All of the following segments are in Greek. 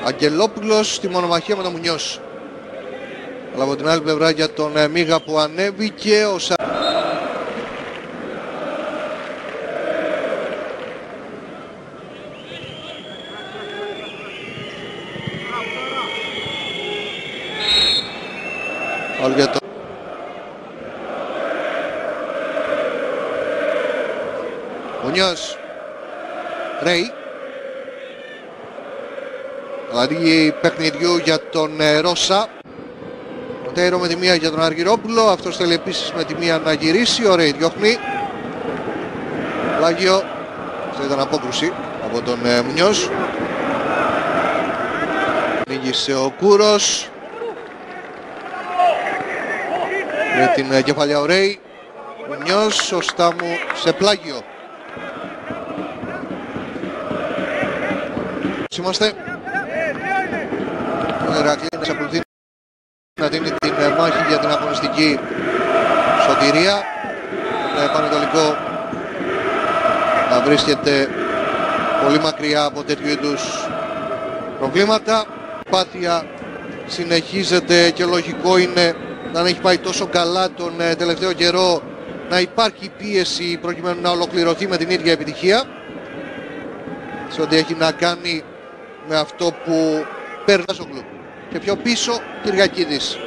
Αγγελόπουλος στη μονομαχία με τον Μουνιός. Αλλά από την άλλη πλευρά για τον Μίγα που ανέβηκε ο Μουνιός. Ρέι. Δηλαδή παιχνιδιού για τον Ρώσα. Ο Τέιρο με τη μία για τον Αργυρόπουλο. Αυτός θέλει επίσης με τη μία να γυρίσει. Ο Ρέι διώχνει. Λάγιο. Αυτό ήταν απόκρουση από τον Μουνιός. Ανοίγησε ο Κούρος. Με την κεφαλιά ο Ρέι. Μουνιός, ο Στάμου σε πλάγιο. Είμαστε. Ο Ηρακλής ακολουθεί να δίνει την μάχη για την αγωνιστική σωτηρία. Το Πανετολικό να βρίσκεται πολύ μακριά από τέτοιου είδους προβλήματα. Η πάθεια συνεχίζεται και λογικό είναι, να έχει πάει τόσο καλά τον τελευταίο καιρό, να υπάρχει πίεση προκειμένου να ολοκληρωθεί με την ίδια επιτυχία σε ό,τι έχει να κάνει με αυτό που παίρνει στο κλουμπ. Και πιο πίσω Κυριακίδης.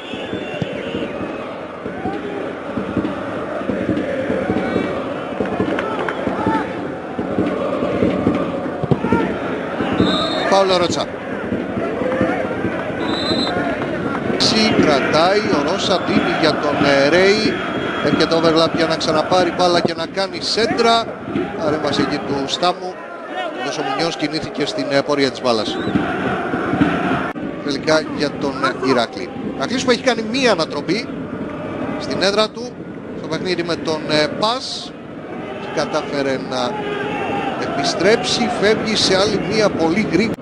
Παύλο Ρότσα. Κρατάει, ο Ρώσα δίνει για τον Ρέι. Έρχεται overlap για να ξαναπάρει μπάλα και να κάνει σέντρα. Αρέμβαση εκεί του Στάμου. Ο Μουνιός κινήθηκε στην πορεία της μπάλας. Τελικά για τον Ηράκλη. Ηράκλης που έχει κάνει μία ανατροπή στην έδρα του στο παιχνίδι με τον Πας και κατάφερε να επιστρέψει. Φεύγει σε άλλη μία πολύ γρήγορα.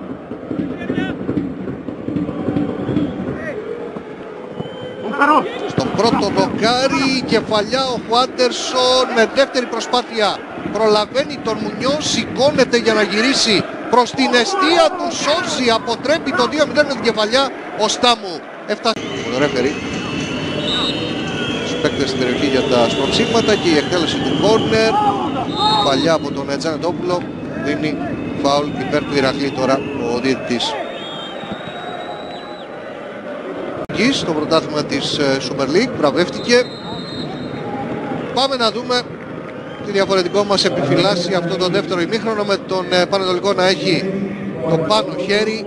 Στον πρώτο δοκάρι, κεφαλιά ο Χουάντερσον με δεύτερη προσπάθεια. Προλαβαίνει τον Μουνιό, σηκώνεται για να γυρίσει προς την εστία του, σώζει, αποτρέπει το 2-0 με την κεφαλιά. Ο Στάμου έφτασε το ρέφερι. Τους παίκτες στην περιοχή για τα σπροξίγματα και η εκτέλεση του κόρνερ. Παλιά από τον Τζανετόπουλο, δίνει φάουλ υπέρ του Ηρακλή τώρα ο διαιτητής. Στο πρωτάθλημα της Super League βραβεύτηκε. Πάμε να δούμε τι διαφορετικό μας επιφυλάσσει αυτό το δεύτερο ημίχρονο, με τον Πανετολικό να έχει το πάνω χέρι.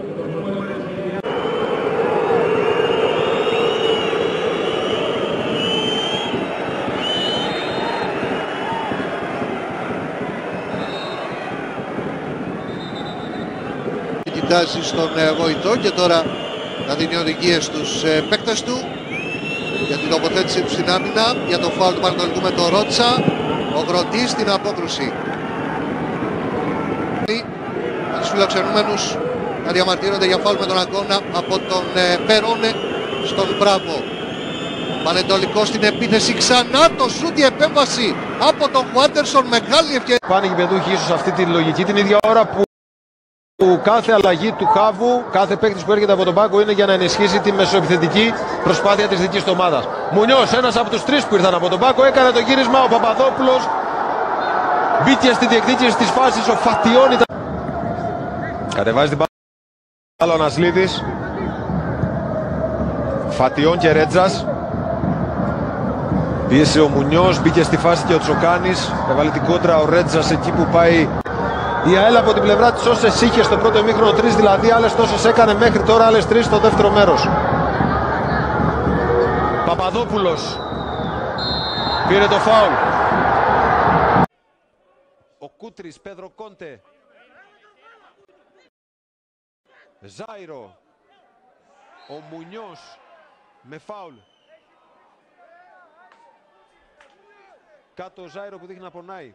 Κοιτάζει στον βοηθό και τώρα να δίνει οδηγίες στους παίκτες του για την τοποθέτηση του στην άμυνα, για το φάουλ του Πανετολικού με τον Ρότσα. Ο Γροντής στην απόκρουση. Με τους φιλοξενούμενους να διαμαρτύρονται για φάουλ με τον αγώνα από τον Περόνε στον Μπράβο. Πανετολικό στην επίθεση, ξανά το σούτ, η επέμβαση από τον Χουάντερσον, μεγάλη ευκαιρία. Πάνε οι γηπεδούχοι ίσως αυτή τη λογική την ίδια ώρα που κάθε αλλαγή του Χάβου, κάθε παίκτης που έρχεται από τον πάγκο είναι για να ενισχύσει τη μεσοεπιθετική προσπάθεια της δικής του ομάδας. Μουνιός, ένας από τους τρεις που ήρθαν από τον πάγκο, έκανε το γύρισμα. Ο Παπαδόπουλος μπήκε στη διεκδίκηση της φάσης. Ο Φατιών κατεβάζει την μπάλα ο Νασλίδης. Φατιών και Ρέτζας. Πίεσε ο Μουνιός, μπήκε στη φάση και ο Τσοκάνης. Έβαλε την κόντρα ο Ρέτζας εκεί που πάει. Η ΑΕΛ από την πλευρά της όσες είχε στο πρώτο ημίχρονο, 3 δηλαδή, άλλες τόσες έκανε μέχρι τώρα, άλλες 3 στο δεύτερο μέρος. Παπαδόπουλος πήρε το φάουλ. Ο Κούτρης, Πέδρο Κόντε. Ζάιρο. Ο Μουνιός με φάουλ. Κάτω ο Ζάιρο που δείχνει να πονάει.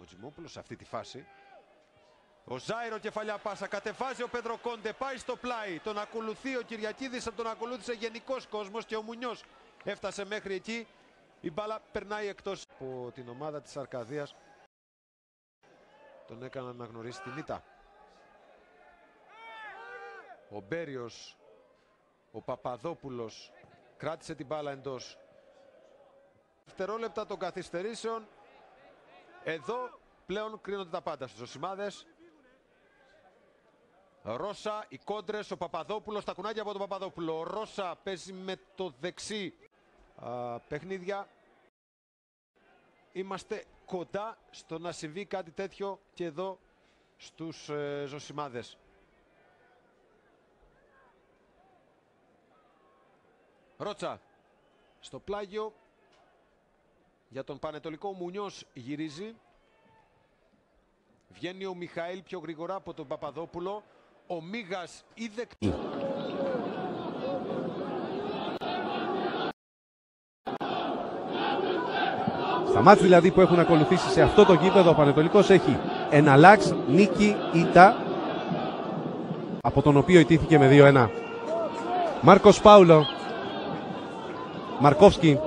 Ο Τζιμόπουλος σε αυτή τη φάση. Ο Ζάιρο, κεφαλιά πάσα, κατεβάζει ο Πέδρο Κόντε, πάει στο πλάι. Τον ακολουθεί ο Κυριακίδης, τον ακολούθησε γενικός κόσμος και ο Μουνιός έφτασε μέχρι εκεί. Η μπάλα περνάει εκτός από την ομάδα της Αρκαδίας. Τον έκαναν να γνωρίσει την ήττα. Ο Μπέριος, ο Παπαδόπουλος κράτησε την μπάλα εντός δευτερόλεπτα των καθυστερήσεων. Εδώ πλέον κρίνονται τα πάντα στους Ζωσιμάδες. Ρώσα, οι κόντρες, ο Παπαδόπουλος, τα κουνάκια από τον Παπαδόπουλο. Ο Ρώσα παίζει με το δεξί παιχνίδια. Είμαστε κοντά στο να συμβεί κάτι τέτοιο και εδώ στους Ζωσιμάδες. Ρότσα στο πλάγιο για τον Πανετολικό. Μουνιός γυρίζει. Βγαίνει ο Μιχαήλ πιο γρήγορα από τον Παπαδόπουλο. Ο Μίγας είδε... Στα μάτς δηλαδή που έχουν ακολουθήσει σε αυτό το γήπεδο, ο Πανετολικός έχει εναλλάξ, νίκη, ήττα, από τον οποίο ιτήθηκε με 2-1. Μάρκος Πάουλο, Μαρκόφσκι,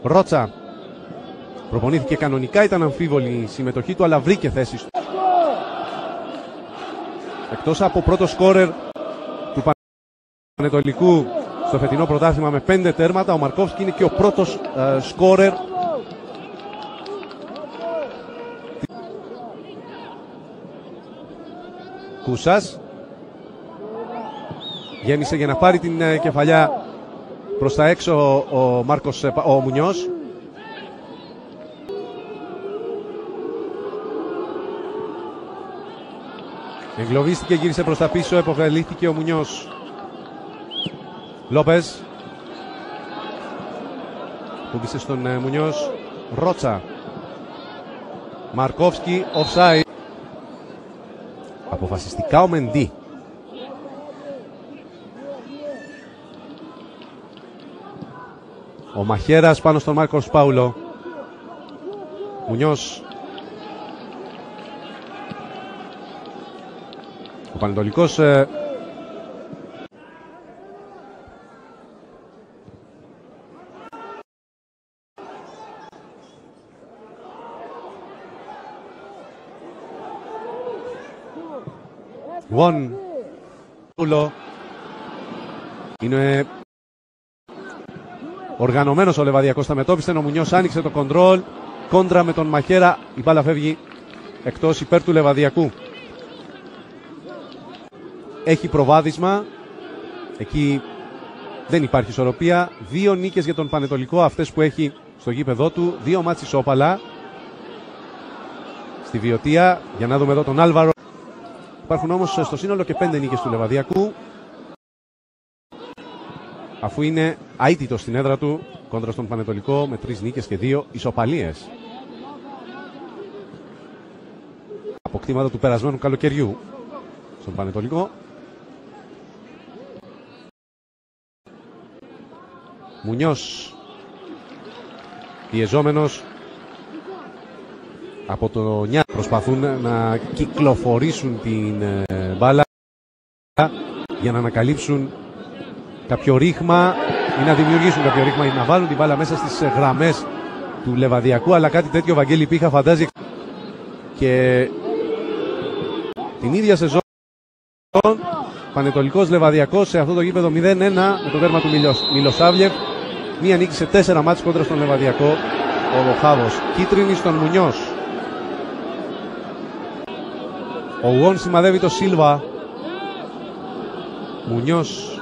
Ρότσα. Προπονήθηκε κανονικά, ήταν αμφίβολη η συμμετοχή του, αλλά βρήκε θέση. Εκτός από πρώτο σκόρερ του Πανετολικού στο φετινό πρωτάθλημα με 5 τέρματα, ο Μαρκόφσκι είναι και ο πρώτος σκόρερ Κούσας. Γέμισε για να πάρει την κεφαλιά προς τα έξω ο Μουνιός. Εγκλωβίστηκε, γύρισε προς τα πίσω, επωφελήθηκε ο Μουνιός. Λόπες. Πούμπησε στον Μουνιός. Ρότσα. Μαρκόφσκι, offside. Αποφασιστικά ο Μεντί. Ο Μαχέρας πάνω στον Μάρκος Πάουλο. Μουνιός. Ο Πανετολικός είναι οργανωμένος ο Λεβαδιακός, τα μετώπισε, ο Μουνιός άνοιξε το κοντρόλ, κόντρα με τον Μαχέρα, η μπάλα φεύγει εκτός υπέρ του Λεβαδιακού. Έχει προβάδισμα, εκεί δεν υπάρχει ισορροπία. 2 νίκες για τον Πανετολικό, αυτές που έχει στο γήπεδό του, 2 μάτς ισόπαλα στη Βιωτία. Για να δούμε εδώ τον Άλβαρο. Υπάρχουν όμως στο σύνολο και 5 νίκες του Λεβαδιακού, αφού είναι αίτητος στην έδρα του κόντρα στον Πανετολικό με 3 νίκες και 2 ισοπαλίες. Αποκτήματα του περασμένου καλοκαιριού στον Πανετολικό. Μουνιός πιεζόμενος από το Νιά, προσπαθούν να κυκλοφορήσουν την μπάλα για να ανακαλύψουν κάποιο ρήγμα ή να δημιουργήσουν κάποιο ρήγμα ή να βάλουν την μπάλα μέσα στις γραμμές του Λεβαδιακού, αλλά κάτι τέτοιο Βαγγέλη Πίχα φαντάζει και την ίδια σεζόν. Πανετολικός Λεβαδιακός σε αυτό το γήπεδο 0-1 με το τέρμα του Μιλοσάβιεφ. Μία νίκη σε 4 μάτς κόντρα στον Λεβαδιακό. Ο Λοχάβος. Κίτρινη στον Μουνιός. Ο Γουόν σημαδεύει το Σίλβα. Μουνιός.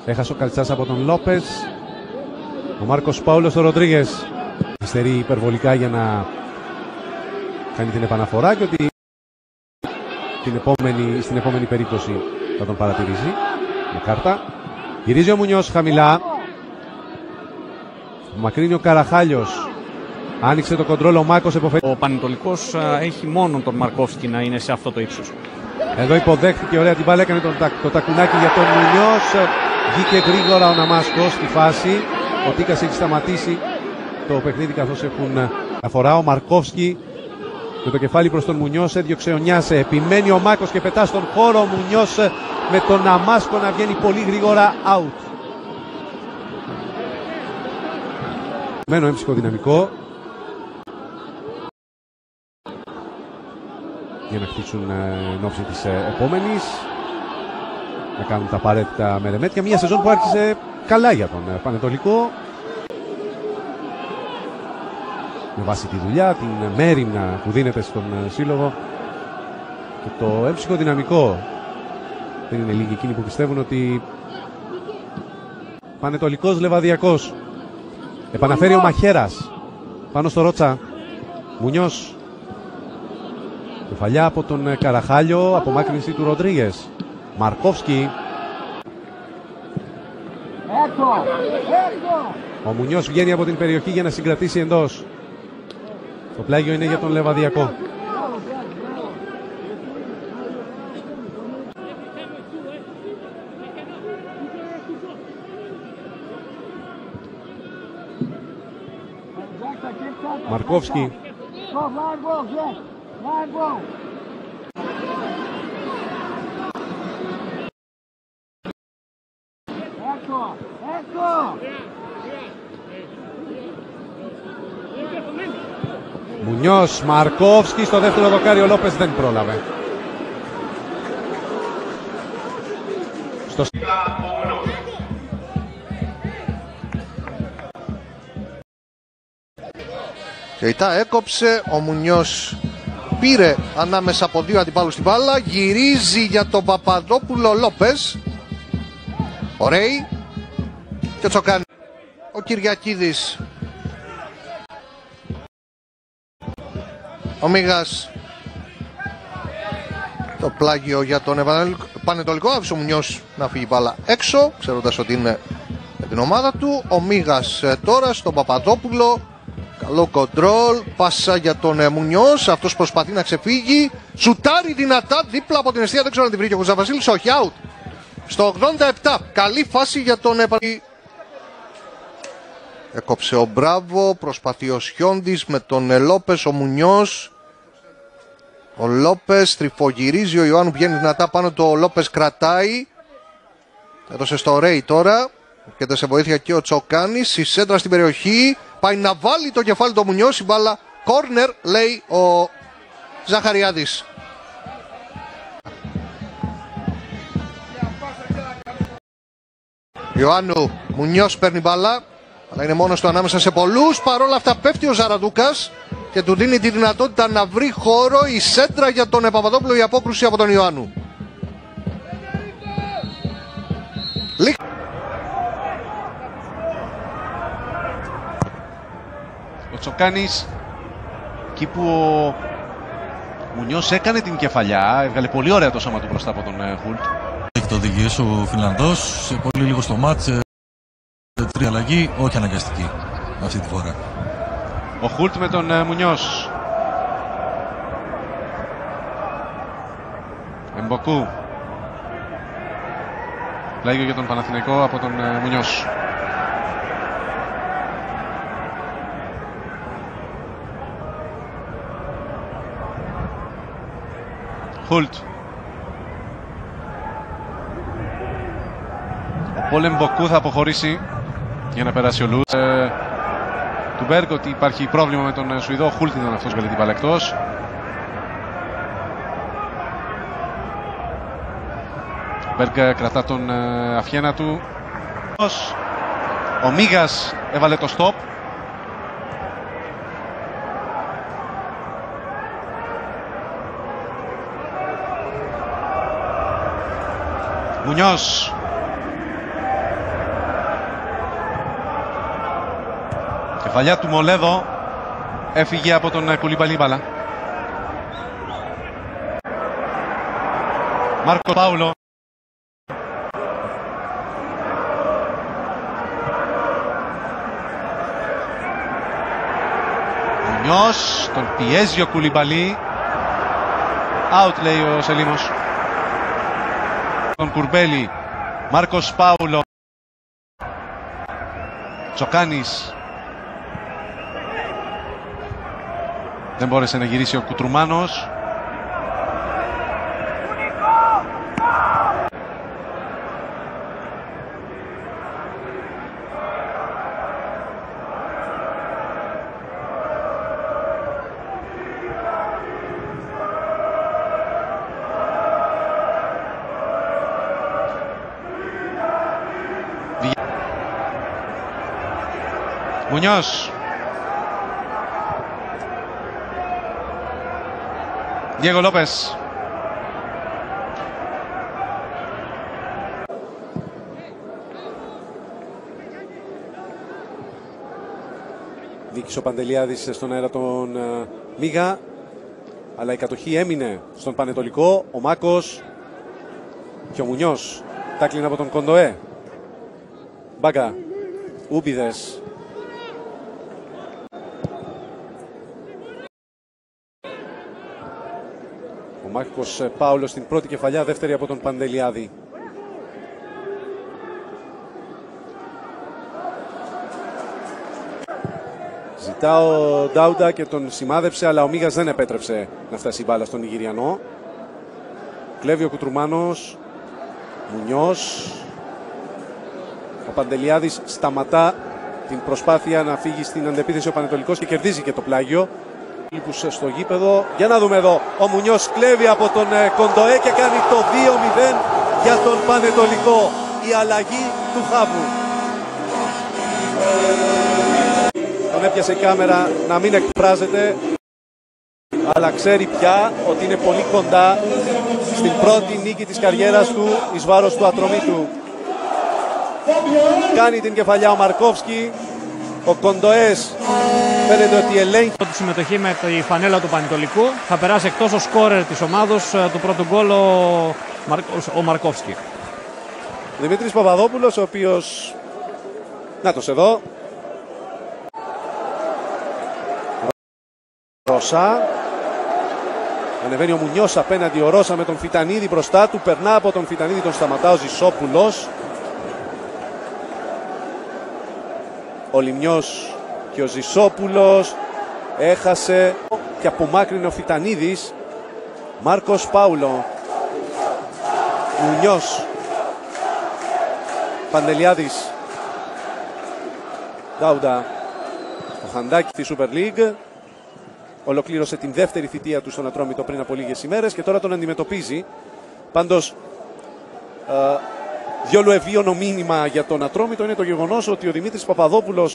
Έχασε ο Καλτσάς από τον Λόπες. Ο Μάρκος Πάουλο στο Ροντρίγες. Υστερεί υπερβολικά για να κάνει την επαναφορά και ότι στην επόμενη περίπτωση θα τον παρατηρήσει με κάρτα. Γυρίζει ο Μουνιός χαμηλά. Μακρύνει ο Καραχάλιος. Άνοιξε το κοντρόλ ο Μάκος. Ο Πανετολικός έχει μόνο τον Μαρκόφσκι να είναι σε αυτό το ύψος. Εδώ υποδέχτηκε ωραία την μπάλα, έκανε το τακουνάκι για τον Μουνιός. Βγήκε γρήγορα ο Ναμάσκος στη φάση. Ο Τίκας έχει σταματήσει το παιχνίδι καθώς έχουν αφορά. Ο Μαρκόφσκι με το κεφάλι προς τον Μουνιός έδιωξε ο Νιάσε. Επιμένει ο Μάκος και πετά στον χώρο. Ο Μουνιός με τον Ναμάσκο να βγαίνει πολύ γρήγορα out. Μένω έμψυχο δυναμικό. για να χτίσουν εν ώψη της επόμενης, να κάνουν τα απαραίτητα μερεμέτια. Μια σεζόν που άρχισε καλά για τον Πανετολικό, με βάση τη δουλειά, την μέριμνα που δίνεται στον σύλλογο και το έμψυχο δυναμικό. Δεν είναι λίγοι εκείνοι που πιστεύουν ότι Πανετολικός Λεβαδιακός. Επαναφέρει ο Μαχέρας πάνω στο Ρότσα. Μουνιός. Κεφαλιά από τον Καραχάλιο, απομάκρυνση του Ροντρίγες. Μαρκόφσκι. Ο Μουνιός βγαίνει από την περιοχή για να συγκρατήσει εντός. Το πλάγιο είναι για τον Λεβαδιακό. Μαρκόφσκι. Μουνιός, Μαρκόφσκι στο δεύτερο δοκάρι, ο Λόπες δεν πρόλαβε. Και η ΤΑ έκοψε, ο Μουνιός πήρε ανάμεσα από δύο αντιπάλους την μπάλα, γυρίζει για τον Παπαδόπουλο Λόπες. Ωραίοι. Και Τσοκάνη. Ο Κυριακίδης. Ο Μίγας. Το πλάγιο για τον Πανετολικό. Άφησε ο Μουνιός να φύγει μπάλα έξω, ξέροντας ότι είναι με την ομάδα του. Ο Μίγας τώρα στον Παπαδόπουλο. Καλό κοντρόλ, πάσα για τον Μουνιός, αυτός προσπαθεί να ξεφύγει, σουτάρει δυνατά δίπλα από την εστία, δεν ξέρω αν την βρήκε ο Κουζαβασίλης, όχι, out. Στο 87, καλή φάση για τον έκοψε ο Μπράβο, προσπαθεί ο Σιόντης με τον Λόπες, ο Μουνιός. Ο Λόπες τρυφογυρίζει, ο Ιωάννου βγαίνει δυνατά πάνω του, ο Λόπες κρατάει. Έδωσε στο Ρέι τώρα, έρχεται σε βοήθεια και ο Τσοκάνης, η σέντρα στην περιοχή. Πάει να βάλει το κεφάλι του Μουνιός, η μπάλα κόρνερ, λέει ο Ζαχαριάδης. Ιωάννου, Μουνιός παίρνει μπάλα, αλλά είναι μόνος του ανάμεσα σε πολλούς. Παρόλα αυτά πέφτει ο Ζαραντούκας και του δίνει τη δυνατότητα να βρει χώρο. Η σέντρα για τον Παπαδόπουλο, η απόκρουση από τον Ιωάννου. Ο Τσοκάνης, εκεί που ο Μουνιός έκανε την κεφαλιά, έβγαλε πολύ ωραία το σώμα του μπροστά από τον Χουλτ. Έχει το οδηγήσει ο Φινλανδός, σε πολύ λίγο στο μάτς, τρία αλλαγή, όχι αναγκαστική αυτή τη φορά. Ο Χουλτ με τον Μουνιός. Εμποκού. Πλάγιο για τον Παναθηναϊκό από τον Μουνιός. Χουλτ. Ο Πόλεμ Μποκού θα αποχωρήσει για να περάσει ο Λούτ. Του Μπέργκ ότι υπάρχει πρόβλημα με τον Σουηδό. Ο Χουλτ ήταν αυτός με την μπάλα εκτός. Μπέργκ κρατά τον Αφιένα του. Ο Μίγας έβαλε το stop. Μουνιός. Κεφαλιά του Μολέδο. Έφυγε από τον Κουλιμπαλί μπάλα. Μάρκο Πάουλο. Μουνιός. Τον πιέζει ο Κουλιμπαλί. Out, λέει ο Σελίμος. Τον Κουρμπέλη. Μάρκος Πάουλο. Τσοκάνης. Δεν μπόρεσε να γυρίσει ο Κουτρουμάνος. Μουνιός. Διέγκο Λόπες. Νίκησε ο Παντελιάδης στον αέρα τον Μίγα, αλλά η κατοχή έμεινε στον Πανετολικό. Ο Μάκος και ο Μουνιός. Τάκλιν από τον Κοντοέ. Μπάγκα. Ούμπιδες. Ο Μάκος Πάουλος στην πρώτη κεφαλιά, δεύτερη από τον Παντελιάδη. Ζητά ο Ντάουντα και τον σημάδεψε, αλλά ο Μίγας δεν επέτρεψε να φτάσει η μπάλα στον Νιγηριανό. Κλέβει ο Κουτρουμάνος. Μουνιός. Ο Παντελιάδης σταματά την προσπάθεια να φύγει στην αντεπίθεση ο Πανετολικός και κερδίζει και το πλάγιο. Λίπους στο γήπεδο. Για να δούμε εδώ. Ο Μουνιός κλέβει από τον Κοντοέ και κάνει το 2-0 για τον Πανετολικό. Η αλλαγή του Χάβου. Τον έπιασε η κάμερα να μην εκφράζεται, αλλά ξέρει πια ότι είναι πολύ κοντά στην πρώτη νίκη της καριέρας του εις βάρος του Ατρομήτου. Κάνει την κεφαλιά ο Μαρκόφσκι. Ο Κοντοές φαίνεται ότι ελέγχει τη συμμετοχή με τη φανέλα του Πανετολικού. Θα περάσει εκτός ο σκόρερ της ομάδος του πρώτου γκολ ο Μαρκόφσκι. Δημήτρης Παπαδόπουλος, ο οποίος... Νάτος εδώ. Ρώσα. Ανεβαίνει ο Μουνιός απέναντι, ο Ρώσα με τον Φιτανίδη μπροστά του. Περνά από τον Φιτανίδη, τον σταματά ο Ζησόπουλος. Ο Λιμιός και ο Ζησόπουλος. Έχασε και απομάκρυνε ο Φιτανίδης. Μάρκος Πάουλο. Μουνιός. Παντελιάδης. Ντάουντα. Ο Χαντάκη στη Super League. Ολοκλήρωσε την δεύτερη θητεία του στον Ατρόμητο πριν από λίγες ημέρες και τώρα τον αντιμετωπίζει. Πάντως, διόλου ευίωνο μήνυμα για τον Ατρόμητο είναι το γεγονός ότι ο Δημήτρης Παπαδόπουλος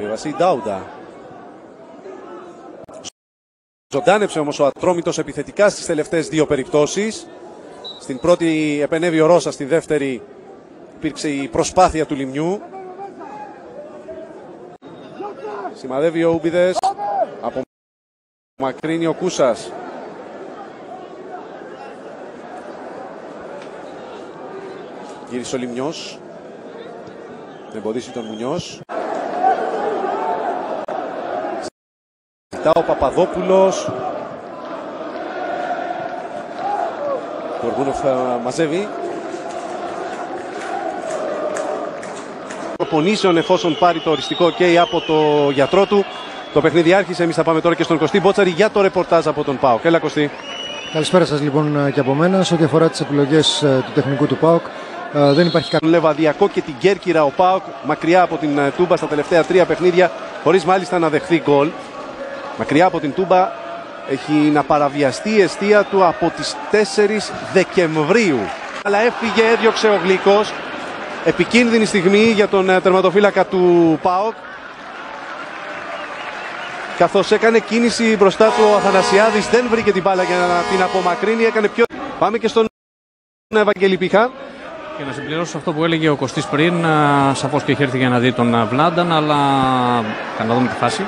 Βασίλη Ντάουντα. Ζωντάνεψε όμως ο Ατρόμητος επιθετικά στις τελευταίες δύο περιπτώσεις. Στην πρώτη επενέβη ο Ρώσα, στη δεύτερη υπήρξε η προσπάθεια του Λιμιού. Σημαδεύει ο Ούμπιδες. Από μακρύνει ο Κούσας. Γύρισε ο Λιμιός. Να εμποδίσει τον Μουνιός. Ο Παπαδόπουλος. Ο Οργούνοφ μαζεύει. Προπονήσεων εφόσον πάρει το οριστικό OK από το γιατρό του. Το παιχνίδι άρχισε. Εμείς θα πάμε τώρα και στον Κωστή Μπότσαρη για το ρεπορτάζ από τον ΠΑΟΚ. Έλα Κωστή. Καλησπέρα σας λοιπόν και από μένα. Σε ό,τι αφορά τις επιλογές του τεχνικού του ΠΑΟΚ, δεν υπάρχει Τον Λεβαδιακό και την Κέρκυρα ο ΠΑΟΚ μακριά από την Τούμπα στα τελευταία τρία παιχνίδια, χωρίς μάλιστα να δεχθεί γκολ. Μακριά από την Τούμπα, έχει να παραβιαστεί η εστία του από τις 4 Δεκεμβρίου. Αλλά έφυγε, έδιωξε ο Γλύκος. Επικίνδυνη στιγμή για τον τερματοφύλακα του ΠΑΟΚ. Καθώς έκανε κίνηση μπροστά του ο Αθανασιάδης, δεν βρήκε την μπάλα για να την απομακρύνει. Έκανε πιο... Πάμε και στον Ευαγγελή Πίχα. Και να συμπληρώσω αυτό που έλεγε ο Κωστής πριν, σαφώς και έχει έρθει για να δει τον Βλάνταν, αλλά να δούμε τη φάση.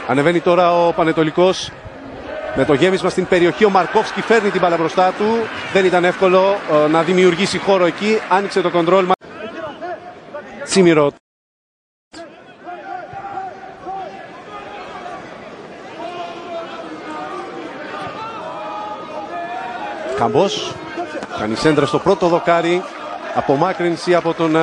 Ανεβαίνει τώρα ο Πανετολικός με το γέμισμα στην περιοχή. Ο Μαρκόφσκι φέρνει την μπάλα μπροστά του. Δεν ήταν εύκολο να δημιουργήσει χώρο εκεί. Άνοιξε το κοντρόλ. Τσίμιρο. Καμπός. Κάνει σέντρα στο πρώτο δοκάρι. Απομάκρυνση από τον...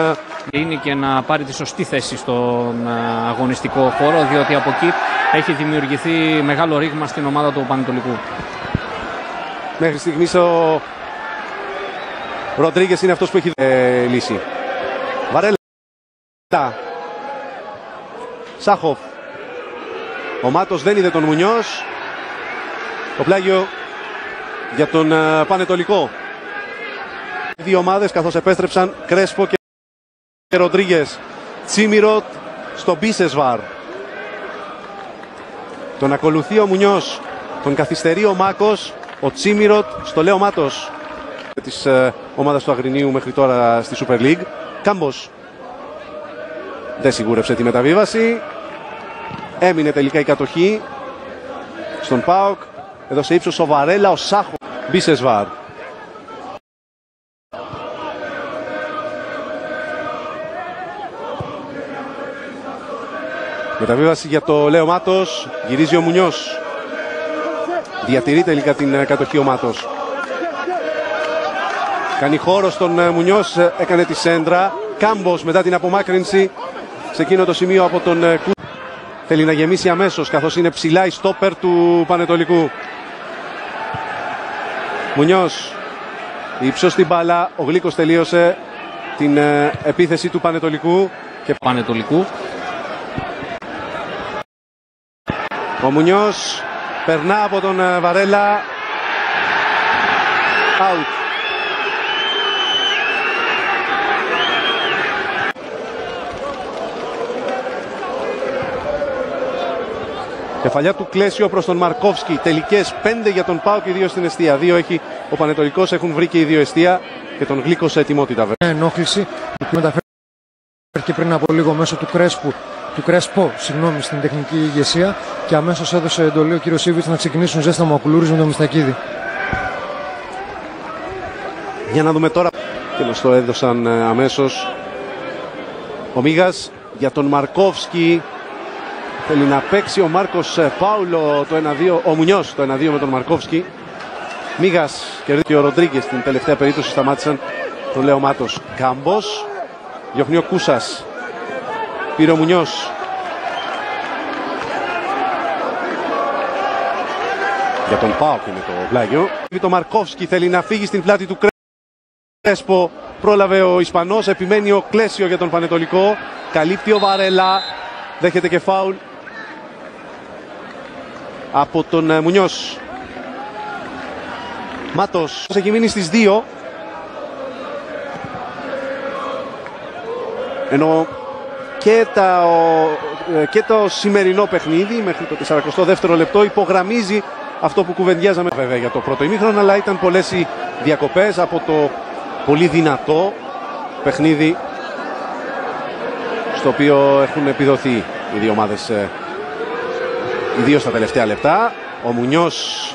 Είναι και να πάρει τη σωστή θέση στον αγωνιστικό χώρο, διότι από εκεί έχει δημιουργηθεί μεγάλο ρήγμα στην ομάδα του Πανετολικού. Μέχρι στιγμής ο Ροντρίγκες είναι αυτός που έχει λύσει. Βαρέλα. Σάχοφ. Ο Μάτος δεν είδε τον Μουνιός. Το πλάγιο για τον Πανετολικό. Δύο ομάδες καθώς επέστρεψαν Κρέσπο και Ροντρίγκες. Τσίμιροτ στο Μπίσεσβαρ. Τον ακολουθεί ο Μουνιός. Τον καθυστερεί ο Μάκος. Ο Τσίμιροτ στο Λέο Μάτος της ομάδας του Αγρινίου μέχρι τώρα στη Super League. Κάμπος δεν σιγούρεψε τη μεταβίβαση. Έμεινε τελικά η κατοχή στον ΠΑΟΚ. Εδώ σε ύψος ο Βαρέλα, ο Σάχο. Μπίσεσβαρ. Μεταβίβαση για το Λέο Μάτος. Γυρίζει ο Μουνιός. Διατηρεί τελικά την κατοχή ο Μάτος. Κάνει χώρο στον Μουνιός. Έκανε τη σέντρα. Κάμπος μετά την απομάκρυνση σε εκείνο το σημείο από τον Κου. Θέλει να γεμίσει αμέσως καθώς είναι ψηλά η στόπερ του Πανετολικού. Μουνιός. Υψώς την μπάλα. Ο Γλίκος τελείωσε την επίθεση του Πανετολικού. Ο Μουνιός περνά από τον Βαρέλα. Out. Κεφαλιά του Κλέσιο προς τον Μαρκόφσκι. Τελικές 5 για τον ΠΑΟΚ και 2 στην εστία. 2 έχει ο Πανετολικός, έχουν βρει και οι 2 εστία και τον Γλίκο σε ετοιμότητα. Ενόχληση που μεταφέρθηκε πριν από λίγο μέσω του Κρέσπο, στην τεχνική ηγεσία και αμέσως έδωσε εντολή ο κύριος Σίβιτς να ξεκινήσουν ζέσταμα κουλούρις με τον Μιστακίδη. Για να δούμε τώρα. Και μας το έδωσαν αμέσως. Ο Μίγας για τον Μαρκόφσκι. Θέλει να παίξει ο Μάρκος Πάουλο το 1-2. Ο Μουνιός το 1-2 με τον Μαρκόφσκι. Μίγας και ο Ροντρίγκες στην τελευταία περίπτωση σταμάτησαν τον Λέο Μάτος. Κάμπος. Διώχνει ο Κούσας. Πήρε ο Μουνιός. Για τον ΠΑΟΚ είναι το πλάγιο. Το Μαρκόφσκι θέλει να φύγει στην πλάτη του Κρέσπο. Πρόλαβε ο Ισπανός. Επιμένει ο Κλέσιο για τον Πανετολικό. Καλύπτει ο Βαρέλα. Δέχεται και φάουλ από τον Μουνιός. Μάτος έχει μείνει στις 2. Ενώ και το σημερινό παιχνίδι μέχρι το 42ο λεπτό υπογραμμίζει αυτό που κουβεντιάζαμε βέβαια για το πρώτο ημίχρονο, αλλά ήταν πολλές οι διακοπές από το πολύ δυνατό παιχνίδι στο οποίο έχουν επιδοθεί οι δύο ομάδες, ιδίως στα τελευταία λεπτά. Ο Μουνιός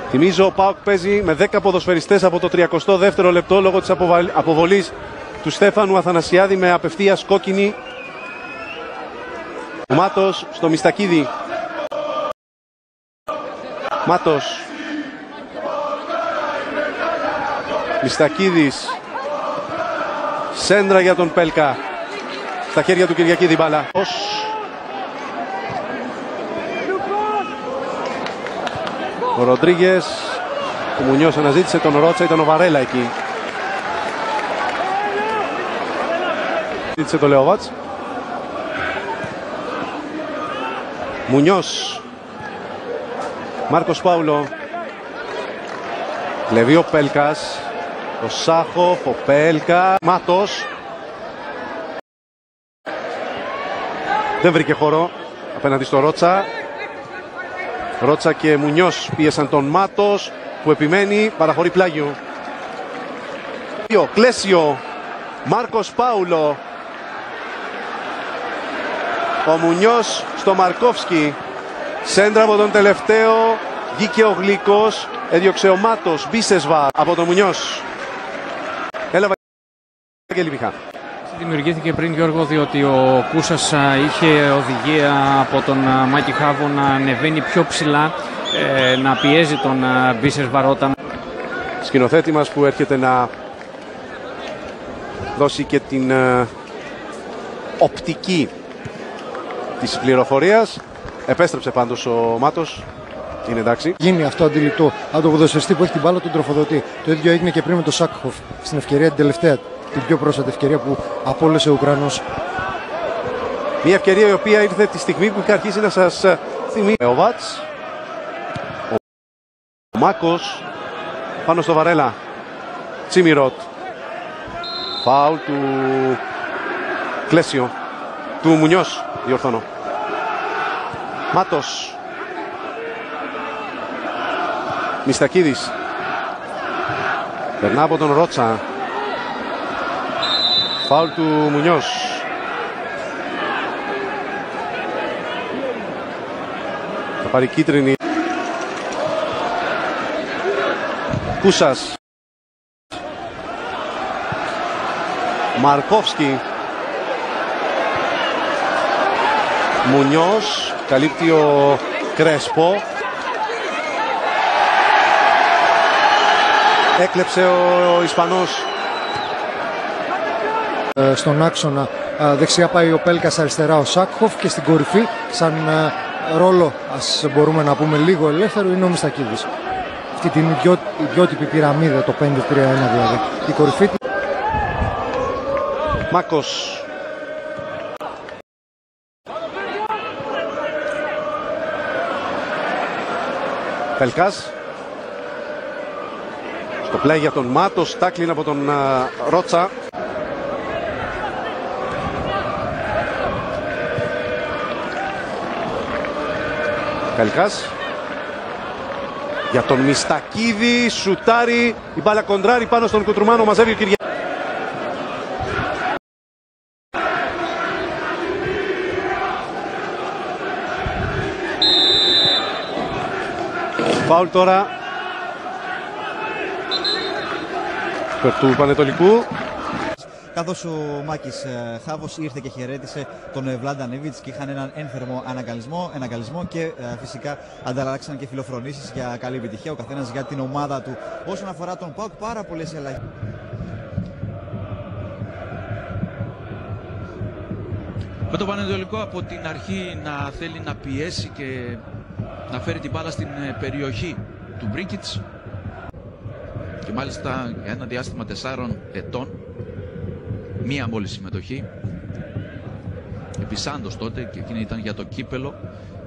θυμίζω ο ΠΑΟΚ παίζει με 10 ποδοσφαιριστές από το 32ο λεπτό λόγω της αποβολής του Στέφανου Αθανασιάδη με απευθείας κόκκινη. Ο Μάτος στο Μιστακίδη. Μάτος. Μιστακίδης. Σέντρα για τον Πέλκα. Στα χέρια του Κυριακίδη μπάλα. Ο Ροντρίγκες. Ο Μουνιός αναζήτησε τον Ρότσα, ήταν ο Βαρέλα εκεί. Ζήτησε το Λεοβάτς. Μουνιός. Μάρκος Πάουλο. Κλεβεί ο Πέλκας. Ο Σάχοφ, ο Πέλκα. Μάτος. Δεν βρήκε χώρο απέναντι στο Ρότσα. Ρότσα και Μουνιός πίεσαν τον Μάτος που επιμένει, παραχωρεί πλάγιο. Κλέσιο. Μάρκος Πάουλο. Ο Μουνιός στο Μαρκόφσκι. Σέντρα από τον τελευταίο. Βγήκε ο Γλίκος. Έδιωξε ο Μάτος. Μπίσεσβα από τον Μουνιός. Έλαβα και Λιπιχά. Δημιουργήθηκε πριν, Γιώργο, διότι ο Κούσας είχε οδηγία από τον Μάκη Χάβο να ανεβαίνει πιο ψηλά, να πιέζει τον Μπίσεσβαρ όταν... Σκηνοθέτη μας που έρχεται να δώσει και την οπτική της πληροφορίας. Επέστρεψε πάντως ο Μάτος Είναι εντάξει. Γίνει αυτό αντιληπτό από τον ποδοσφαιριστή που έχει την μπάλα, τον τροφοδοτεί. Το ίδιο έγινε και πριν με τον Σάκχοφ στην ευκαιρία την τελευταία, την πιο πρόσφατη ευκαιρία που απόλυσε ο Ουκρανός. Μια ευκαιρία η οποία ήρθε τη στιγμή που είχα αρχίσει να σας θυμίσει. Ο Βάτς, ο Μάκος, πάνω στο Βαρέλα. Τσίμιροτ. Φάουλ του Κλέσιο. Του Μουνιός, διορθώνω. Μάτος. Μιστακίδης. Περνά από τον Ρότσα. Φάουλ του Μουνιός. Θα πάρει κίτρινη. Κούσας. Μαρκόφσκι. Μουνιός. Καλύπτει ο Κρέσπο. Έκλεψε ο Ισπανός. Στον άξονα δεξιά πάει ο Πέλκας, αριστερά ο Σάκχοφ και στην κορυφή σαν ρόλο, ας μπορούμε να πούμε λίγο ελεύθερο, είναι ο Μιστακίδης. Αυτή την ιδιότυπη πυραμίδα, το 5-3-1 δηλαδή. Η κορυφή. Μάκος. Πέλκας. Στο πλάι για τον Μάτος, τάκλιν από τον Ρότσα. Καλικάς. Για τον Μιστακίδη, σουτάρει, η μπάλα κοντράρει πάνω στον Κουτρουμάνο, μαζεύει ο Κυριακίδης. Φάουλ τώρα του Πανετολικού. Καθώς ο Μάκης Χάβος ήρθε και χαιρέτησε τον Βλάντα Νέβιτς και είχαν έναν ένθερμο αναγκαλισμό και φυσικά ανταλλάξαν και φιλοφρονήσεις για καλή επιτυχία ο καθένας για την ομάδα του. Όσον αφορά τον ΠΑΟΚ, πάρα πολλές αλλαγές. Με τον Πανετολικό από την αρχή να θέλει να πιέσει και να φέρει την μπάλα στην περιοχή του Μπρίκιτς και μάλιστα για ένα διάστημα 4 ετών, μία μόλις συμμετοχή, επί Σάντος τότε, και εκείνη ήταν για το κύπελο,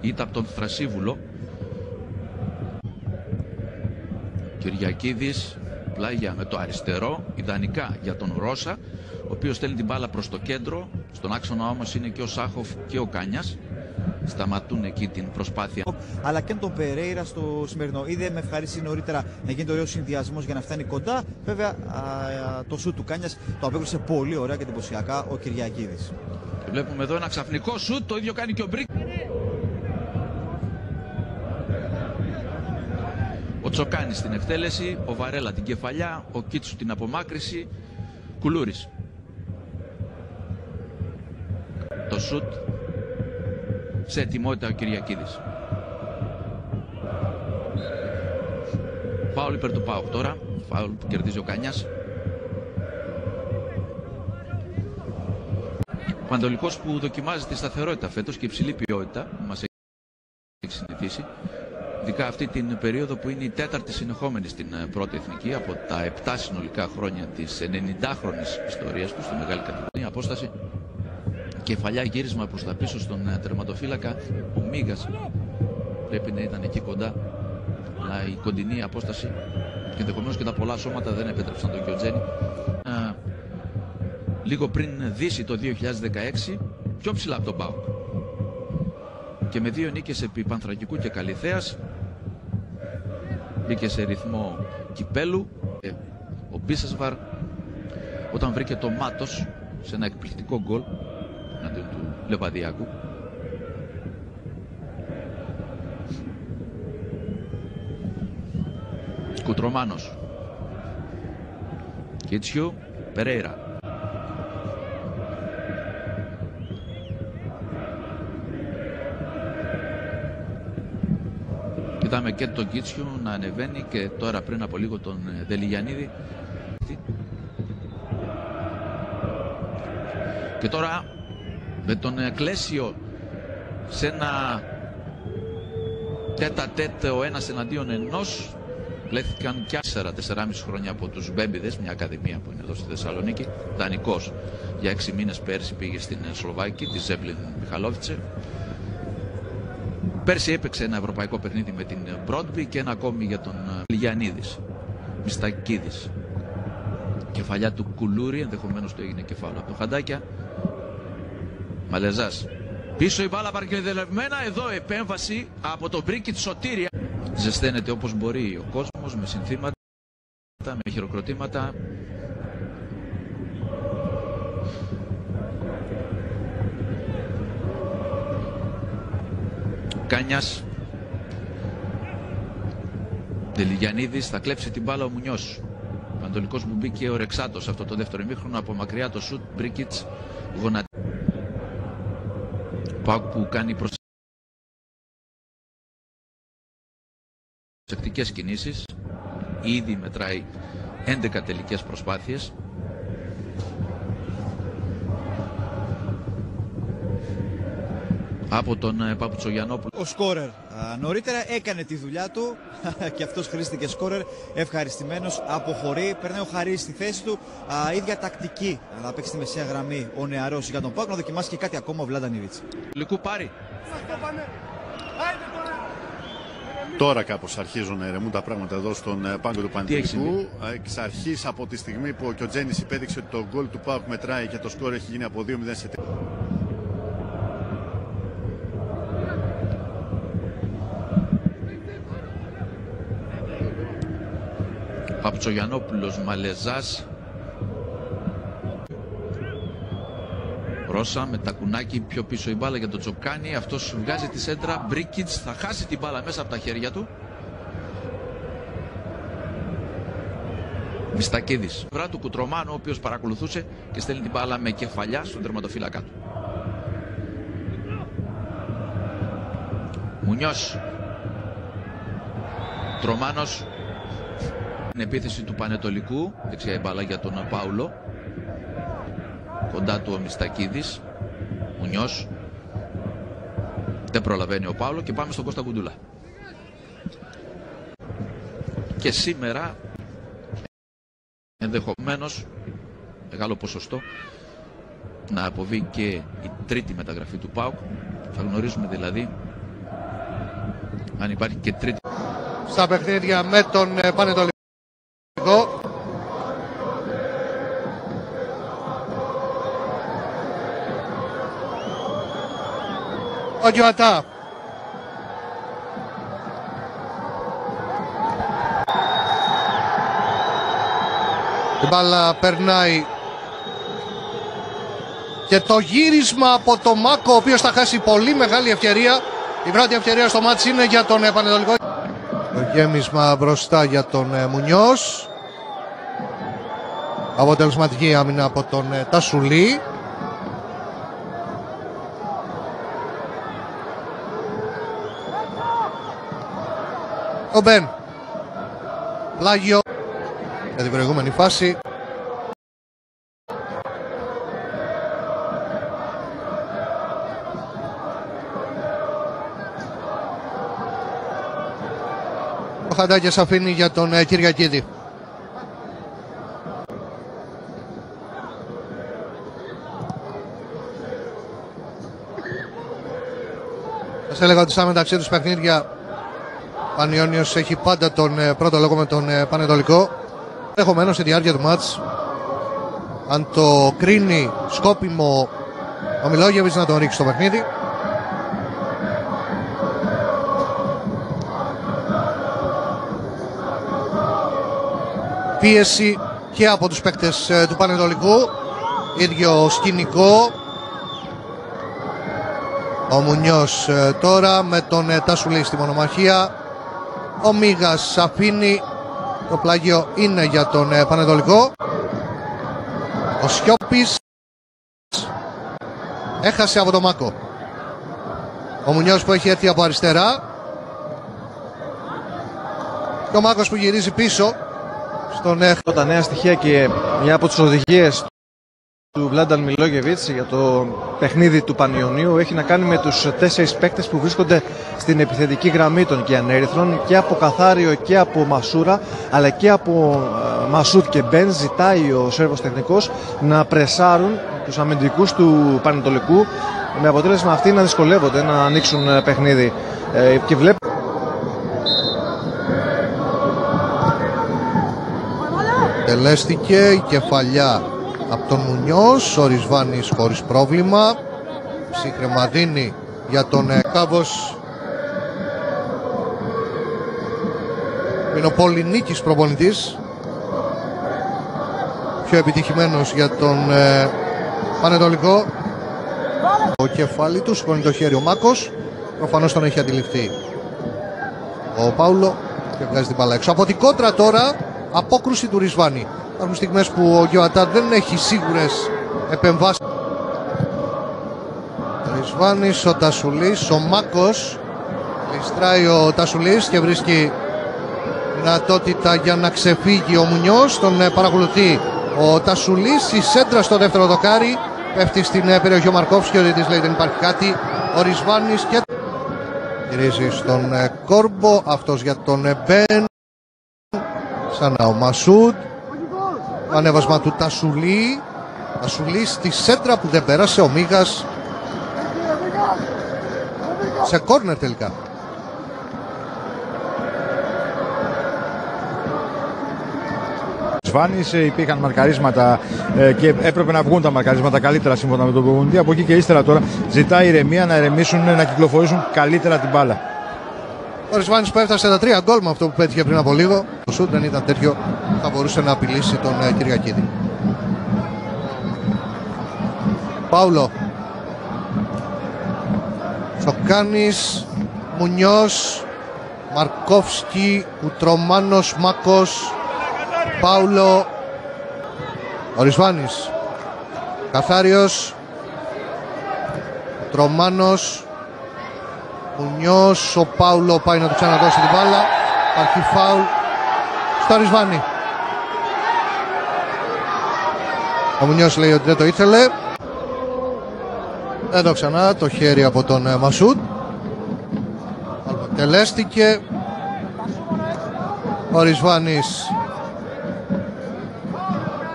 ήταν από τον Θρασίβουλο. Κυριακίδης, πλάγια με το αριστερό, ιδανικά για τον Ρώσα, ο οποίος στέλνει την μπάλα προς το κέντρο. Στον άξονα όμως είναι και ο Σάχοφ και ο Κάνιας. Σταματούν εκεί την προσπάθεια. Αλλά και τον Περέιρα στο σημερινό. Είδε με ευχαρίστηση νωρίτερα να γίνει ωραίο συνδυασμός για να φτάνει κοντά. Βέβαια το σουτ του Κάνιας το απέκρουσε πολύ ωραία και εντυπωσιακά ο Κυριακίδης. Βλέπουμε εδώ ένα ξαφνικό σουτ, το ίδιο κάνει και ο Μπρίκ. Ο Τσοκάνης στην εκτέλεση, ο Βαρέλα την κεφαλιά, ο Κίτσου την απομάκρυση, Κουλούρης. Το σουτ σε ετοιμότητα ο Κυριακίδης. Φάουλ υπέρ του ΠΑΟΚ τώρα. Φάουλ που κερδίζει ο Κάνιας. Ο Πανετολικός που δοκιμάζει τη σταθερότητα φέτος και υψηλή ποιότητα που μας έχει συνηθίσει. Ειδικά αυτή την περίοδο που είναι η 4η συνεχόμενη στην πρώτη εθνική από τα 7 συνολικά χρόνια της 90χρονης ιστορίας του στη μεγάλη κατηγορία. Απόσταση. Κεφαλιά, γύρισμα προς τα πίσω στον τερματοφύλακα. Ο Μίγας πρέπει να ήταν εκεί κοντά, αλλά η κοντινή απόσταση και ενδεχομένως και τα πολλά σώματα δεν επέτρεψαν τον Γιοτζένη. Λίγο πριν δύσει το 2016, πιο ψηλά από τον ΠΑΟΚ και με 2 νίκες επί Πανθρακικού και Καλιθέας. Μπήκε σε ρυθμό κυπέλου. Ο Μπίσεσβαρ, όταν βρήκε το Μάτος σε ένα εκπληκτικό γκολ εναντίον του Λεβαδιακού, Κουτρομάνος, Κίτσιου, Περέιρα. Είδαμε και τον Κίτσιου να ανεβαίνει και τώρα πριν από λίγο τον Δελιγιαννίδη. Και τώρα με τον Κλέσιο σε ένα τέτα τέτ ο ένας εναντίον ενός. Λέχθηκαν και 4,5 χρόνια από τους Μπέμπιδες, μια ακαδημία που είναι εδώ στη Θεσσαλονίκη. Δανεικός για 6 μήνες πέρσι πήγε στην Σλοβάκη, τη Ζέμπλιν Μιχαλόβιτσε. Πέρσι έπαιξε ένα ευρωπαϊκό παιχνίδι με την Μπρόντμπι και ένα ακόμη για τον Λιγιαννίδης, Μιστακίδης. Κεφαλιά του Κουλούρη, ενδεχομένως του έγινε κεφάλαιο από το Χαντάκια. Μαλεζάς. Πίσω η μπάλα παρκεδελευμένα, εδώ επέμβαση από τον Μπρίκιτ Σωτήρια. Ζεσταίνεται όπως μπορεί ο κόσμος με συνθήματα, με χειροκροτήματα. Κάνιας. Δελιγιαννίδης, θα κλέψει την μπάλα ο Μουνιός. Ο Πανατολικός που μπήκε ο Ρεξάτος αυτό το δεύτερο ημίχρονο, από μακριά το σουτ, Μπρίκιτς, γονατί. Πάουκ που κάνει προσεκτικές κινήσεις, ήδη μετράει 11 τελικές προσπάθειες. Από τον Παπουτσογιαννόπουλο. Ο σκόρερ νωρίτερα έκανε τη δουλειά του και αυτός χρήστηκε σκόρερ. Ευχαριστημένος, αποχωρεί. Περνάει ο Χαρίς στη θέση του. Ίδια τακτική να παίξει στη μεσαία γραμμή ο νεαρός για τον ΠΑΟΚ, να δοκιμάσει και κάτι ακόμα ο Βλαντανίβιτς. Λυκού πάρει. Τώρα κάπως αρχίζουν να ηρεμούν τα πράγματα εδώ στον πάγκο του Πανετολικού. Εξ αρχής, από τη στιγμή που ο Κιοτζένης υπέδειξε ότι το γκολ του ΠΑΟΚ μετράει και το σκόρ έχει γίνει από 2-0 σε 3. Παπουτσογιαννόπουλος, Μαλεζάς. Ρώσα με τα κουνάκι πιο πίσω η μπάλα για τον Τζοκάνι. Αυτός βγάζει τη σέντρα. Μπρίκιτς θα χάσει την μπάλα μέσα από τα χέρια του. Μιστακίδης. Βρά του Κουτρομάνου, ο οποίος παρακολουθούσε και στέλνει την μπάλα με κεφαλιά στον τερματοφύλακα του. Μουνιός. Τρομάνος. Την επίθεση του Πανετολικού. Δεξιά η μπάλα για τον Πάουλο. Κοντά του ο Μιστακίδης. Μουνιός. Δεν προλαβαίνει ο Πάουλο και πάμε στον Κώστα Κουντούλα. Και σήμερα ενδεχομένως μεγάλο ποσοστό να αποβεί και η τρίτη μεταγραφή του ΠΑΟΚ. Θα γνωρίζουμε δηλαδή αν υπάρχει και τρίτη. Στα παιχνίδια με τον Πανετολικό. Ο Γιωατά. Η μπάλα περνάει και το γύρισμα από το Μάκο, ο οποίος θα χάσει πολύ μεγάλη ευκαιρία. Η πρώτη ευκαιρία στο μάτς είναι για τον Πανετολικό. Το γέμισμα μπροστά για τον Μουνιός. Αποτελεσματική άμυνα από τον Τασουλή. Ο Μπεν. Πλάγιο για την προηγούμενη φάση. Ο Χαντάκιας αφήνει για τον Κυριακίδη. Σας έλεγα ότι στα μεταξύ τους παιχνίδια Πανιόνιος έχει πάντα τον πρώτο λόγο με τον Πανετολικό. Ενδεχομένως στη διάρκεια του μάτς, αν το κρίνει σκόπιμο ο Μιλόγεβιτς, να τον ρίξει στο παιχνίδι. Πίεση και από τους παίκτες του Πανετολικού. Ίδιο σκηνικό. Ο Μουνιός τώρα με τον Τασουλή στη μονομαχία. Ο Μίγας αφήνει. Το πλάγιο είναι για τον Πανετολικό. Ο Σιώπης έχασε από τον Μάκο. Ο Μουνιός που έχει έρθει από αριστερά. Και ο Μάκος που γυρίζει πίσω στον τα νέα στοιχεία και μια από τις οδηγίες του Βλάνταν Μιλόγεβιτς για το παιχνίδι του Πανιωνίου έχει να κάνει με τους 4 παίκτες που βρίσκονται στην επιθετική γραμμή των Κιανέριθρων, και από Καθάριο και από Μασούρα αλλά και από Μασούτ και Μπεν. Ζητάει ο Σέρβος τεχνικός να πρεσάρουν τους αμυντικούς του Πανετολικού, με αποτέλεσμα αυτοί να δυσκολεύονται να ανοίξουν παιχνίδι. Και τελέστηκε η κεφαλιά από τον Μουνιός, ο Ρισβάνης χωρίς πρόβλημα. Ψύχρεμα δίνει για τον Κάβος. Είναι ο Πολυνίκης προπονητής, πιο επιτυχημένος για τον Πανετολικό. Το κεφάλι του σηκώνει το χέρι ο Μάκος, προφανώς τον έχει αντιληφθεί ο Πάουλο και βγάζει την μπάλα έξω. Από την κόντρα τώρα, απόκρουση του Ρισβάνη. Υπάρχουν στιγμές που ο Γιωατά δεν έχει σίγουρες επεμβάσεις. Ο Ρισβάνης, ο Τασουλής, ο Μάκος. Ληστράει ο Τασουλής και βρίσκει δυνατότητα για να ξεφύγει ο Μουνιός. Τον παρακολουθεί ο Τασουλής. Η σέντρα στο δεύτερο δοκάρι πέφτει στην περιοχή ο Μαρκόφσκι. Ο διαιτητής λέει δεν υπάρχει κάτι. Ο Ρισβάνης και γυρίζει στον Κόρμπο. Αυτός για τον Μπεν. Ξανά ο Μασούντ. Ανέβασμα του Τασουλή. Τασουλή στη σέντρα που δεν πέρασε. Ο Μίγας σε κόρνερ τελικά. Σβάνης, υπήρχαν μαρκαρίσματα και έπρεπε να βγουν τα μαρκαρίσματα καλύτερα σύμφωνα με τον προπονητή. Από εκεί και ύστερα τώρα ζητάει ηρεμία, να ηρεμήσουν, να κυκλοφορήσουν καλύτερα την μπάλα. Ο Ρισβάνης που έφτασε τα 3 γκολ με αυτό που πέτυχε πριν από λίγο. Το σουτ δεν ήταν τέτοιο, θα μπορούσε να απειλήσει τον Κυριακίδη. Πάουλο. Τσοκάνης, Μουνιός, Μαρκόφσκι, Κουτρομάνος, Μάκος, Πάουλο, ο Ρισβάνης, Καθάριος, Κουτρομάνος, Μουνιός, ο Πάουλο πάει να του ξαναδώσει την μπάλα. Υπάρχει φάουλ στο Ρισβάνη. Ο Μουνιός λέει ότι δεν το ήθελε. Εδώ ξανά το χέρι από τον Μασούτ. Τελέστηκε. Ο Ρισβάνης.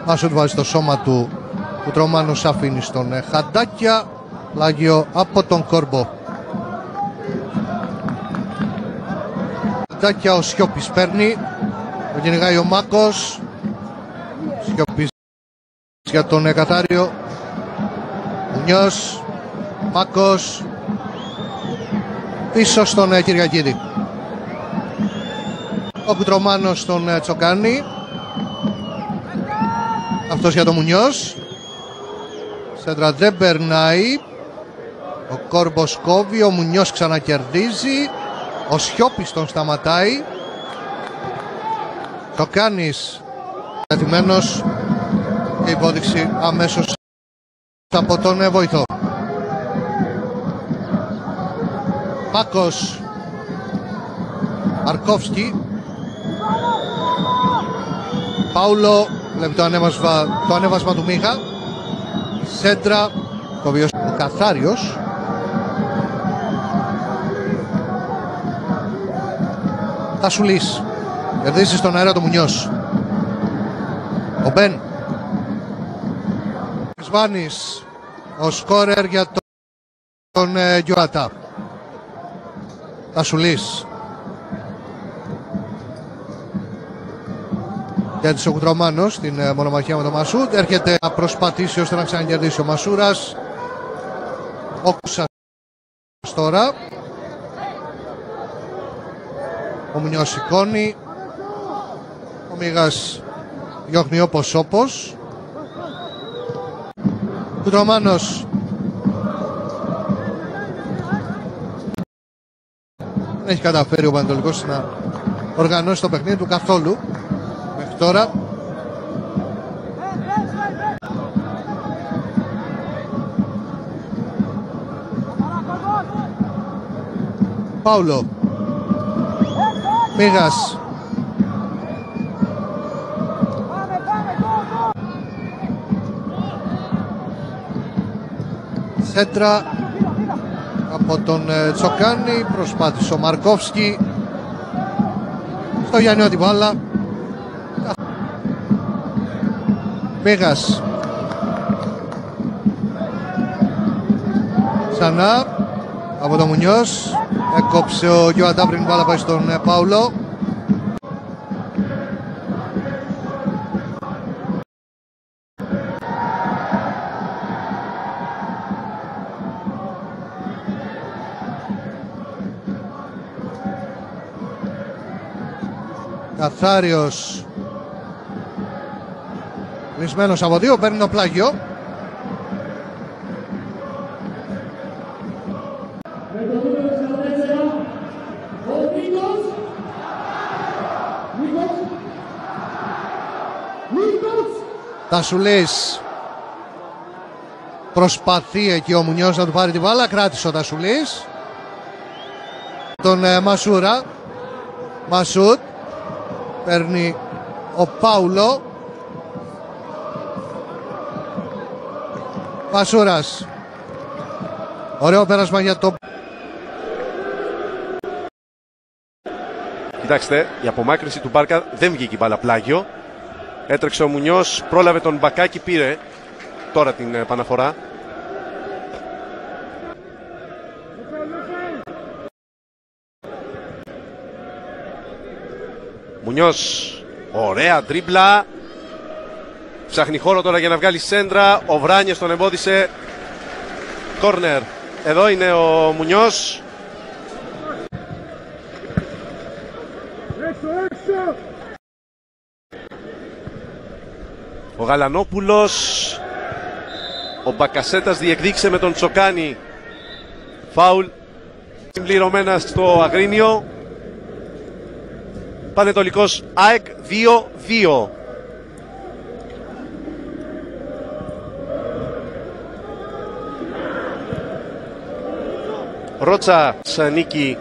Μασούτ βάζει το σώμα του. Κουτρομάνος αφήνει στον Χαντάκια. Πλάγιο από τον Κόρμπο. Χαντάκια, ο Σιώπης παίρνει. Το κυνηγάει ο Μάκος. Σιώπης για τον Καθάριο. Μουνιός, Μάκος, πίσω στον Κυριακίδη. Ο Κουτρομάνος τον τσοκάνει. Αυτός για τον Μουνιός. Σέντρα δεν περνάει. Ο Κόρμπος κόβει, ο Μουνιός ξανακερδίζει. Ο Σιώπης τον σταματάει. Τσοκάνης καθημένος και υπόδειξη αμέσως από τον βοηθό. Μάκος, Μαρκόφσκι, Πάουλο, βλέπει το ανέβασμα του Μίγα. Σέντρα, ο Καθάριος. Τασουλής, κερδίζει στον αέρα το Μουνιός. Ο Μπεν. Ρισβάνης, ο σκόρερ για τον Γιωατά. Τασουλής. Κέρδισε ο Κουτρομάνος στην μονομαχία με τον Μασούτ. Έρχεται να προσπαθήσει ώστε να ξανακερδίσει ο Μασούρας. Ο Κούσας τώρα. Ο Μουνιός σηκώνει. Ο Μίγας διώχνει όπως. Κουτρομάνος. Δεν έχει καταφέρει ο Πανετολικός να οργανώσει το παιχνίδι του καθόλου μέχρι τώρα. Πάουλο. Μίγας. Σέντρα από τον Τσοκάνη, προσπάθησε ο Μαρκόφσκι στο Γιάννη την μπάλα. Μίγας ξανά από τον Μουνιός, έκοψε ο Γιώργα πριν μπάλα, πάει στον Πάουλο. Καθάριος κλεισμένος από δύο, παίρνει το πλάγιο. Τασουλής προσπαθεί εκεί ο Μουνιός να του πάρει την μπάλα, κράτησε ο Τασουλής τον Μασούρα. Μασούτ, παίρνει ο Πάουλο. Μασούρας, ωραίο πέρασμα για το... Κοιτάξτε, η απομάκρυνση του Μπάρκα δεν βγήκε η μπάλα πλάγιο. Έτρεξε ο Μουνιός, πρόλαβε τον Μπακάκη, πήρε τώρα την επαναφορά. Μουνιός, ωραία τρίμπλα. Ψάχνει χώρο τώρα για να βγάλει σέντρα. Ο Βράνιες τον εμπόδισε. Κόρνερ. Εδώ είναι ο Μουνιός. Ο Γαλανόπουλος. Ο Μπακασέτας διεκδίκησε με τον Τσοκάνη. Φάουλ. Συμπληρωμένα στο Αγρίνιο. Πανετολικός ΑΕΚ 2-2. Ρότσα νίκη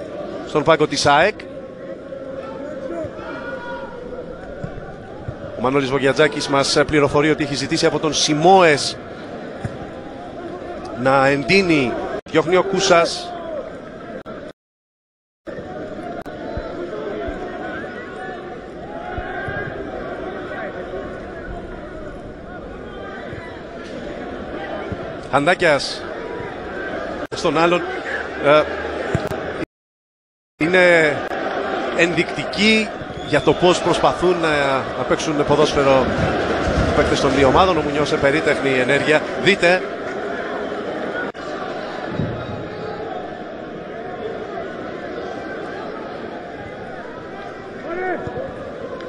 στον πάγκο της ΑΕΚ. Ο Μανώλης Βογιατζάκης μας πληροφορεί ότι έχει ζητήσει από τον Σιμόες να εντείνει. Διώχνει ο Κούσας. Χαντάκιας στον άλλον. Είναι ενδεικτική για το πώς προσπαθούν να παίξουν ποδόσφαιρο οι παίκτες των δύο ομάδων. Ο Μουνιός σε περίτεχνη ενέργεια. Δείτε.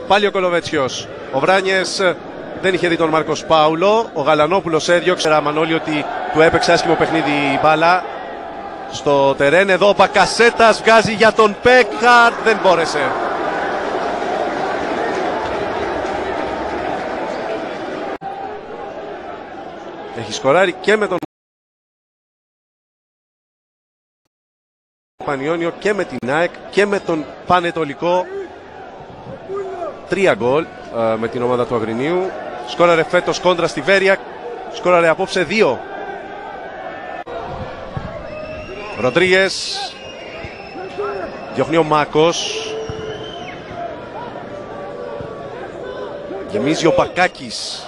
Πάλι ο Κολοβέτσιος. Ο Βράνιες δεν είχε δει τον Μάρκος Πάουλο. Ο Γαλανόπουλος έδιωξε Μανώλη ότι του έπαιξε άσχημο παιχνίδι η μπάλα στο τερέν. Εδώ ο Μπακασέτας βγάζει για τον Πέκχαρτ, δεν μπόρεσε. Έχει σκοράρει και με τον Πανιόνιο και με την ΑΕΚ και με τον Πανετολικό. 3 γκολ με την ομάδα του Αγρινίου. Σκόραρε φέτος κόντρα στη Βέρεια. Σκόραρε απόψε 2. Ροντρίγες. Διώχνει ο Μάκος. Γεμίζει ο Μπακάκης.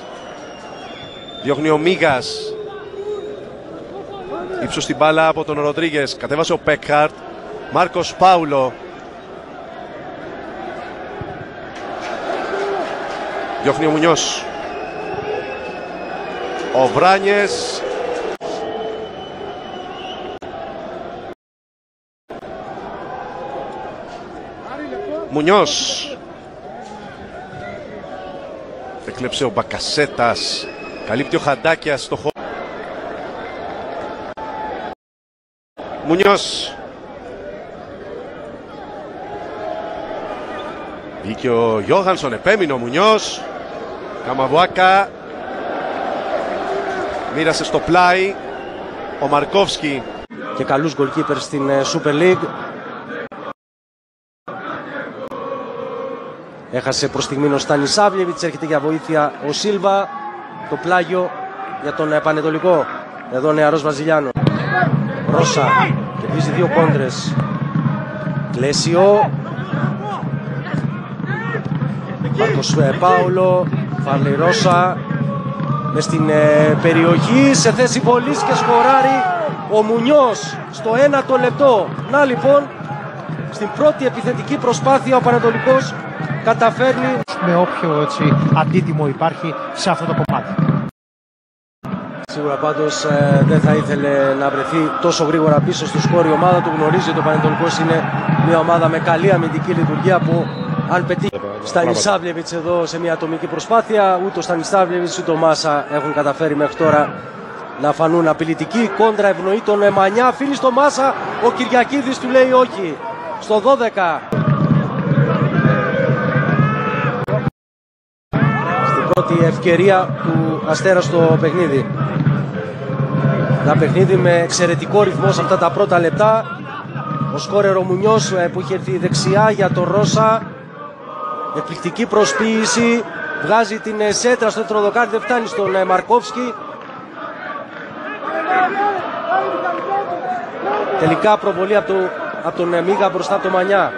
Διώχνει ο Μίγας. Ύψος την μπάλα από τον Ροντρίγες. Κατέβασε ο Πέκχαρτ. Μάρκος Πάουλο. Διώχνει ο Μουνιός. Ο Βράνιες. Μουνιός. Έκλεψε ο Μπακασέτας. Καλύπτει ο Χαντάκιας στο χώρο. Μουνιός. Βγήκε ο Γιώχανσον, επέμεινε ο Μουνιός. Καμαβουάκα. Μοίρασε στο πλάι ο Μαρκόφσκι. Και καλούς γκολκίπερ στην Super League. Έχασε προς στιγμήν ο Στανισάβλιεβιτς, έρχεται για βοήθεια ο Σίλβα. Το πλάγιο για τον Πανετολικό. Εδώ νεαρός Βαζιλιάνο. Ρώσα κερδίζει δύο κόντρες. Κλέσιο. Μάρκος Πάουλο. Φάρλι Ρώσα. Μες στην περιοχή σε θέση βολής και σκοράρει ο Μουνιός στο 1ο λεπτό. Να λοιπόν, στην πρώτη επιθετική προσπάθεια ο Πανατολικός καταφέρνει με όποιο έτσι, αντίτιμο υπάρχει σε αυτό το κομμάτι. Σίγουρα πάντως δεν θα ήθελε να βρεθεί τόσο γρήγορα πίσω στο σκόρ η ομάδα του. Γνωρίζει ότι ο Πανετολικός είναι μια ομάδα με καλή αμυντική λειτουργία που αν πετύχει Στανισάβλεβιτς εδώ σε μια ατομική προσπάθεια, ούτε ο Στανισάβλεβιτς ούτε ο Μάσα έχουν καταφέρει μέχρι τώρα να φανούν απειλητικοί. Κόντρα ευνοεί τον Μανιά, αφήνει στο Μάσα, ο Κυριακίδης του λέει όχι. Στο 12. Στην πρώτη ευκαιρία του Αστέρα στο παιχνίδι. Ένα παιχνίδι με εξαιρετικό ρυθμό σε αυτά τα πρώτα λεπτά. Ο σκόρερ ο Μουνιός που είχε έρθει δεξιά για τον Ρώσα. Εκπληκτική προσποίηση. Βγάζει την σέντρα στο τετροδοκάρι, δεν φτάνει στον Μαρκόφσκι. Τελικά προβολή από τον Μίγα μπροστά από τον Μανιά.